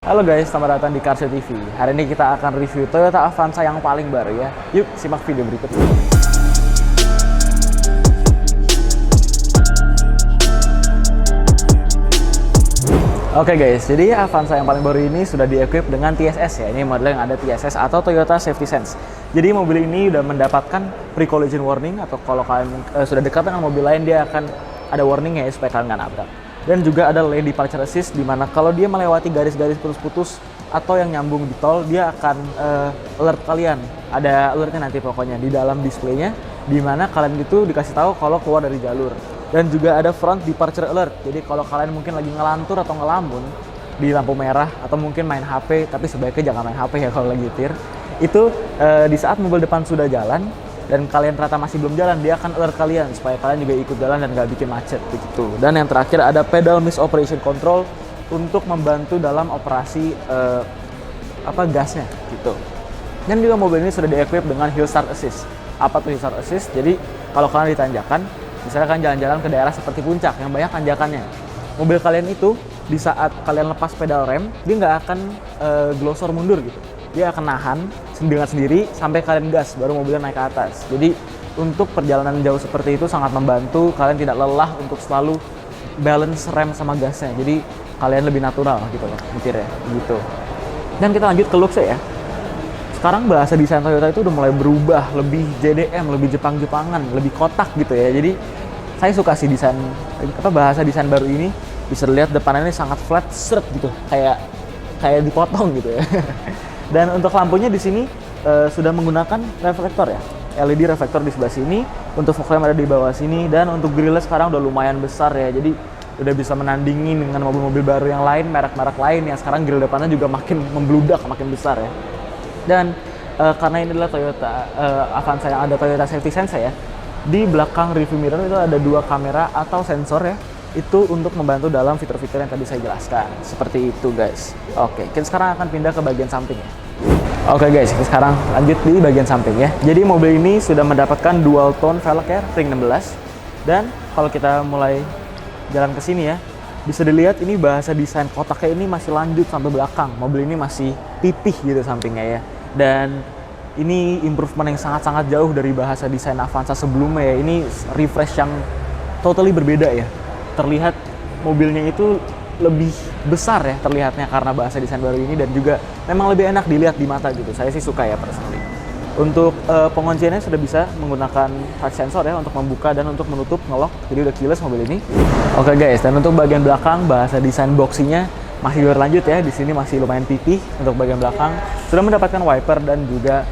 Halo guys, selamat datang di Car Show TV. Hari ini kita akan review Toyota Avanza yang paling baru ya. Yuk, simak video berikut ini. Oke guys, jadi Avanza yang paling baru ini sudah di-equip dengan TSS ya. Ini model yang ada TSS atau Toyota Safety Sense. Jadi mobil ini sudah mendapatkan pre-collision warning, atau kalau kalian sudah dekat dengan mobil lain, dia akan ada warning ya supaya kalian nggak nabrak. Dan juga ada lane departure assist, di mana kalau dia melewati garis-garis putus-putus atau yang nyambung di tol, dia akan alert kalian. Ada alertnya nanti pokoknya di dalam displaynya, di mana kalian itu dikasih tahu kalau keluar dari jalur. Dan juga ada front departure alert, jadi kalau kalian mungkin lagi ngelantur atau ngelamun di lampu merah atau mungkin main HP, tapi sebaiknya jangan main HP ya kalau lagi nyetir. Itu di saat mobil depan sudah jalan dan kalian ternyata masih belum jalan, dia akan alert kalian supaya kalian juga ikut jalan dan nggak bikin macet begitu. Dan yang terakhir ada pedal miss operation control untuk membantu dalam operasi gasnya gitu. Dan juga mobil ini sudah di-equip dengan hill start assist. Apa tuh hill start assist? Jadi kalau kalian ditanjakan, misalnya kan jalan-jalan ke daerah seperti puncak yang banyak tanjakannya, mobil kalian itu di saat kalian lepas pedal rem, dia nggak akan glosor mundur gitu. Dia akan nahan dengan sendiri sampai kalian gas, baru mobilnya naik ke atas. Jadi untuk perjalanan jauh seperti itu sangat membantu kalian tidak lelah untuk selalu balance rem sama gasnya. Jadi kalian lebih natural gitu loh nyetirnya gitu. Dan kita lanjut ke looks ya. Sekarang bahasa desain Toyota itu udah mulai berubah, lebih JDM, lebih Jepang-Jepangan, lebih kotak gitu ya. Jadi saya suka sih desain bahasa desain baru ini. Bisa dilihat depannya ini sangat flat straight gitu, kayak dipotong gitu ya. Dan untuk lampunya di sini sudah menggunakan reflektor ya, LED reflektor di sebelah sini. Untuk fog lamp ada di bawah sini, dan untuk grillnya sekarang udah lumayan besar ya. Jadi udah bisa menandingi dengan mobil-mobil baru yang lain, merek-merek lain yang sekarang grill depannya juga makin membludak, makin besar ya. Dan karena ini adalah Toyota Avanza yang ada Toyota Safety Sense ya, di belakang review mirror itu ada dua kamera atau sensor ya, itu untuk membantu dalam fitur-fitur yang tadi saya jelaskan. Seperti itu guys. Oke, kita sekarang akan pindah ke bagian samping ya. Oke guys, kita sekarang lanjut di bagian samping ya. Jadi mobil ini sudah mendapatkan dual tone velg ya, ring 16. Dan kalau kita mulai jalan ke sini ya, bisa dilihat ini bahasa desain kotaknya ini masih lanjut sampai belakang. Mobil ini masih pipih gitu sampingnya ya. Dan ini improvement yang sangat-sangat jauh dari bahasa desain Avanza sebelumnya ya. Ini refresh yang totally berbeda ya. Terlihat mobilnya itu lebih besar ya terlihatnya karena bahasa desain baru ini, dan juga memang lebih enak dilihat di mata gitu. Saya sih suka ya personally. Untuk pengunciannya sudah bisa menggunakan touch sensor ya untuk membuka dan untuk menutup ngelock. Jadi udah keyless mobil ini. Oke guys, dan untuk bagian belakang bahasa desain boxinya masih berlanjut ya. Di sini masih lumayan pipih. Untuk bagian belakang sudah mendapatkan wiper dan juga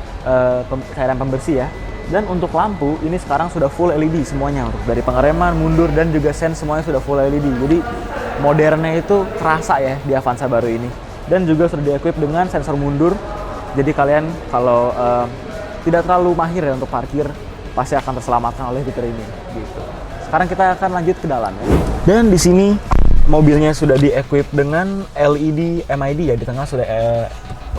cairan pembersih ya. Dan untuk lampu ini sekarang sudah full LED semuanya, untuk dari pengereman, mundur, dan juga sen semuanya sudah full LED. Jadi modernnya itu kerasa ya di Avanza baru ini. Dan juga sudah di-equip dengan sensor mundur. Jadi kalian kalau tidak terlalu mahir ya untuk parkir, pasti akan terselamatkan oleh fitur ini gitu. Sekarang kita akan lanjut ke dalam ya. Dan di sini mobilnya sudah di-equip dengan LED MID ya, di tengah sudah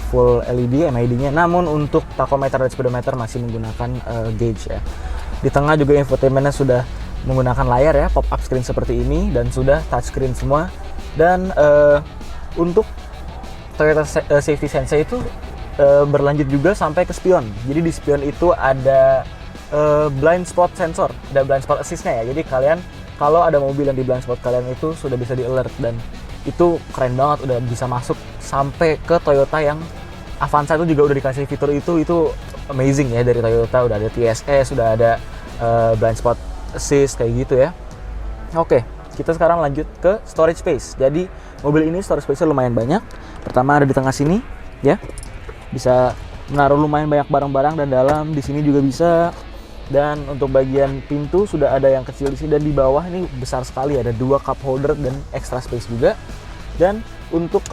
full LED MID-nya. Namun untuk tachometer dan speedometer masih menggunakan gauge ya. Di tengah juga infotainment-nya sudah menggunakan layar ya, pop-up screen seperti ini, dan sudah touchscreen semua. Dan untuk Toyota Safety Sense itu berlanjut juga sampai ke spion. Jadi di spion itu ada blind spot sensor, ada blind spot assist-nya ya. Jadi kalian kalau ada mobil yang di blind spot kalian itu sudah bisa di alert, dan itu keren banget, udah bisa masuk sampai ke Toyota yang Avanza itu juga udah dikasih fitur itu amazing ya dari Toyota. Udah ada TSS, sudah ada blind spot assist kayak gitu ya. Oke, kita sekarang lanjut ke storage space. Jadi mobil ini storage space-nya lumayan banyak. Pertama ada di tengah sini ya, bisa menaruh lumayan banyak barang-barang, dan dalam di sini juga bisa. Dan untuk bagian pintu sudah ada yang kecil di sini, dan di bawah ini besar sekali, ada dua cup holder dan extra space juga. Dan untuk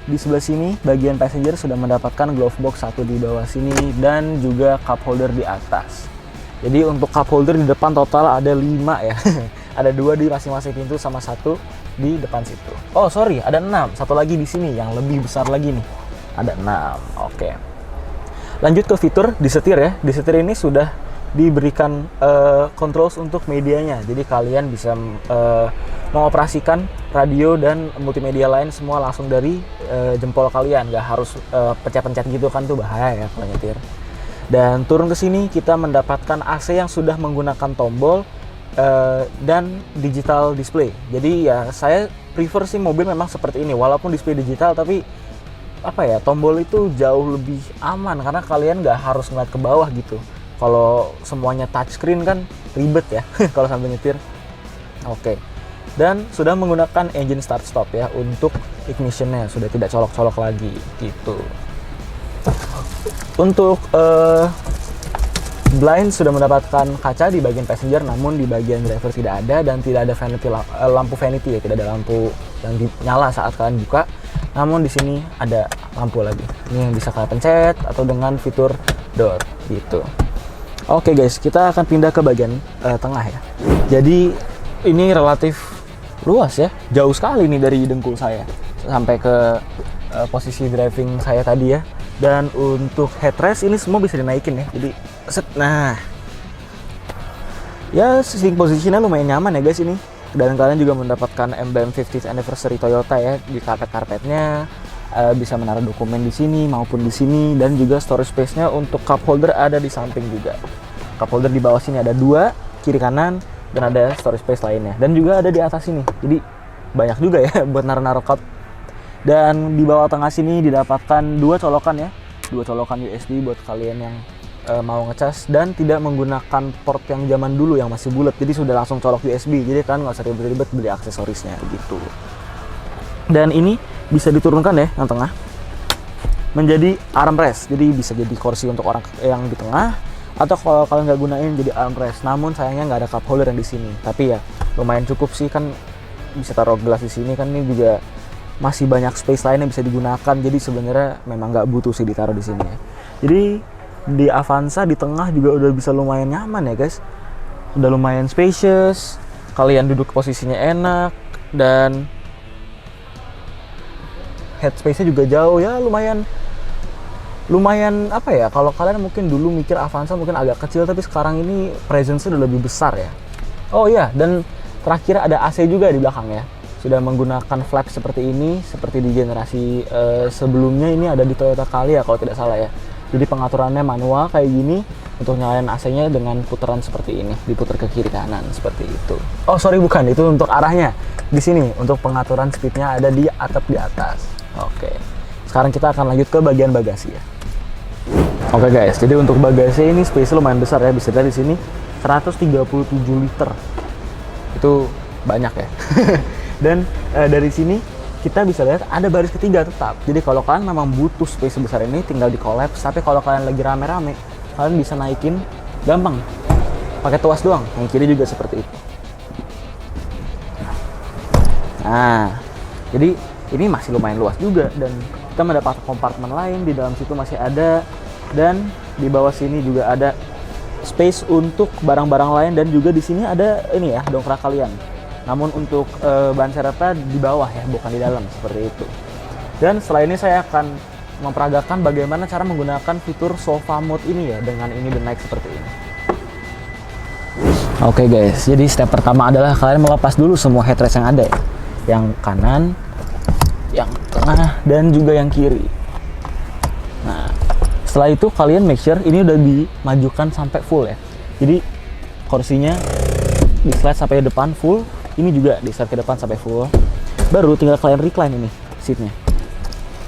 di sebelah sini bagian passenger sudah mendapatkan glove box satu di bawah sini, dan juga cup holder di atas. Jadi untuk cup holder di depan total ada 5 ya. Ada 2 di masing-masing pintu sama 1 di depan situ. Oh sorry, ada 6. Satu lagi di sini yang lebih besar lagi nih. Ada 6. Oke. Lanjut ke fitur di setir ya. Di setir ini sudah diberikan controls untuk medianya. Jadi kalian bisa mengoperasikan radio dan multimedia lain semua langsung dari jempol kalian, nggak harus pencet-pencet gitu kan, tuh bahaya ya kalau nyetir. Dan turun ke sini kita mendapatkan AC yang sudah menggunakan tombol dan digital display. Jadi ya saya prefer sih mobil memang seperti ini, walaupun display digital tapi apa ya, tombol itu jauh lebih aman karena kalian nggak harus ngeliat ke bawah gitu. Kalau semuanya touchscreen kan ribet ya kalau sambil nyetir. Oke. Dan sudah menggunakan engine start stop ya untuk ignitionnya, sudah tidak colok-colok lagi gitu. Untuk blind sudah mendapatkan kaca di bagian passenger, namun di bagian driver tidak ada, dan tidak ada vanity, lampu vanity ya, tidak ada lampu yang nyala saat kalian buka. Namun di sini ada lampu lagi. Ini yang bisa kalian pencet atau dengan fitur door gitu. Oke guys, kita akan pindah ke bagian tengah ya. Jadi ini relatif luas ya, jauh sekali nih dari dengkul saya sampai ke posisi driving saya tadi ya. Dan untuk headrest ini semua bisa dinaikin ya. Jadi set, nah ya sitting positionnya lumayan nyaman ya guys ini. Dan kalian juga mendapatkan emblem 50th anniversary Toyota ya di karpet-karpetnya. Bisa menaruh dokumen di sini maupun di sini, dan juga storage space-nya untuk cup holder ada di samping juga. Cup holder di bawah sini ada 2, kiri kanan, dan ada storage space lainnya. Dan juga ada di atas sini. Jadi banyak juga ya buat naruh-naruh cup. Dan di bawah tengah sini didapatkan 2 colokan ya. 2 colokan USB buat kalian yang mau ngecas, dan tidak menggunakan port yang zaman dulu yang masih bulat. Jadi sudah langsung colok USB. Jadi kan nggak usah ribet-ribet beli aksesorisnya gitu. Dan ini bisa diturunkan ya yang tengah menjadi armrest. Jadi bisa jadi kursi untuk orang yang di tengah, atau kalau kalian nggak gunain jadi armrest. Namun sayangnya nggak ada cup holder yang di sini. Tapi ya lumayan cukup sih, kan bisa taruh gelas di sini kan. Ini juga masih banyak space lain yang bisa digunakan. Jadi sebenarnya memang nggak butuh sih ditaruh di sini ya. Jadi di Avanza di tengah juga udah bisa lumayan nyaman ya guys. Udah lumayan spacious. Kalian duduk posisinya enak, dan headspace-nya juga jauh ya, lumayan apa ya, kalau kalian mungkin dulu mikir Avanza mungkin agak kecil, tapi sekarang ini presence-nya udah lebih besar ya. Oh iya, dan terakhir ada AC juga di belakang ya. Sudah menggunakan flap seperti ini, seperti di generasi sebelumnya. Ini ada di Toyota Calya kalau tidak salah ya. Jadi pengaturannya manual kayak gini, untuk nyalain AC-nya dengan putaran seperti ini, diputar ke kiri kanan seperti itu. Oh sorry, bukan, itu untuk arahnya. Di sini untuk pengaturan speednya ada di atap di atas. Oke, sekarang kita akan lanjut ke bagian bagasi ya. Oke guys, jadi untuk bagasi ini space lumayan besar ya. Bisa lihat di sini 137 liter. Itu banyak ya. Dan dari sini kita bisa lihat ada baris ketiga tetap. Jadi kalau kalian memang butuh space sebesar ini, tinggal di collapse. Tapi kalau kalian lagi rame-rame, kalian bisa naikin gampang pakai tuas doang. Yang kiri juga seperti itu. Nah, jadi ini masih lumayan luas juga, dan kita mendapat kompartemen lain di dalam situ masih ada, dan di bawah sini juga ada space untuk barang-barang lain, dan juga di sini ada ini ya, dongkrak kalian. Namun untuk ban serepnya di bawah ya, bukan di dalam seperti itu. Dan setelah ini saya akan memperagakan bagaimana cara menggunakan fitur sofa mode ini ya, dengan ini dan naik seperti ini. Oke guys, jadi step pertama adalah kalian melepas dulu semua headrest yang ada ya. Yang kanan, yang tengah, dan juga yang kiri. Nah, setelah itu kalian make sure ini udah dimajukan sampai full ya. Jadi kursinya di slide sampai depan full, ini juga di slide ke depan sampai full. Baru tinggal kalian recline ini seatnya.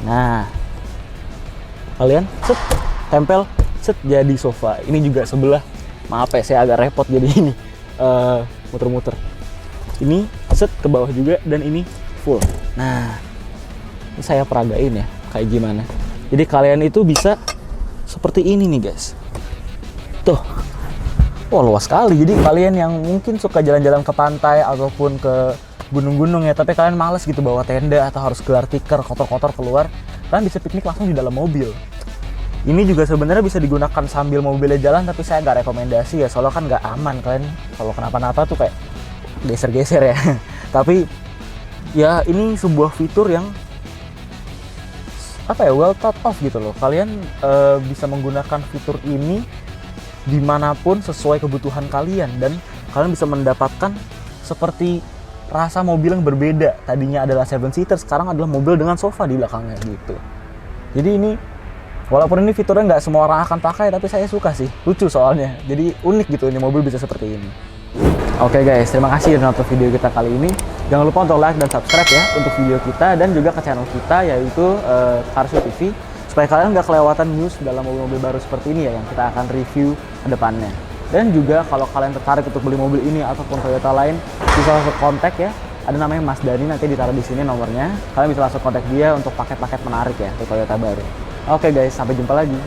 Nah, kalian set, tempel, set, jadi sofa. Ini juga sebelah, maaf ya saya agak repot jadi ini muter-muter. Ini set ke bawah juga, dan ini full. Nah, ini saya peragain ya kayak gimana. Jadi kalian itu bisa seperti ini nih guys. Tuh, wah luas sekali. Jadi kalian yang mungkin suka jalan-jalan ke pantai ataupun ke gunung-gunung ya, tapi kalian males gitu bawa tenda atau harus gelar tikar kotor-kotor keluar, kalian bisa piknik langsung di dalam mobil. Ini juga sebenarnya bisa digunakan sambil mobilnya jalan, tapi saya nggak rekomendasi ya, soalnya kan nggak aman. Kalian kalau kenapa-napa tuh kayak geser-geser ya. Tapi ya ini sebuah fitur yang apa ya, well thought of gitu loh. Kalian bisa menggunakan fitur ini dimanapun sesuai kebutuhan kalian, dan kalian bisa mendapatkan seperti rasa mobil yang berbeda. Tadinya adalah 7-seater, sekarang adalah mobil dengan sofa di belakangnya gitu. Jadi ini, walaupun ini fiturnya nggak semua orang akan pakai, tapi saya suka sih, lucu soalnya. Jadi unik gitu ini mobil bisa seperti ini. Oke guys, terima kasih udah nonton video kita kali ini. Jangan lupa untuk like dan subscribe ya untuk video kita, dan juga ke channel kita yaitu Carshow TV, supaya kalian nggak kelewatan news dalam mobil-mobil baru seperti ini ya yang kita akan review ke depannya. Dan juga kalau kalian tertarik untuk beli mobil ini ataupun Toyota lain, bisa langsung kontak ya. Ada namanya Mas Dani, nanti ditaruh di sini nomornya. Kalian bisa langsung kontak dia untuk paket-paket menarik ya untuk Toyota baru. Oke guys, sampai jumpa lagi.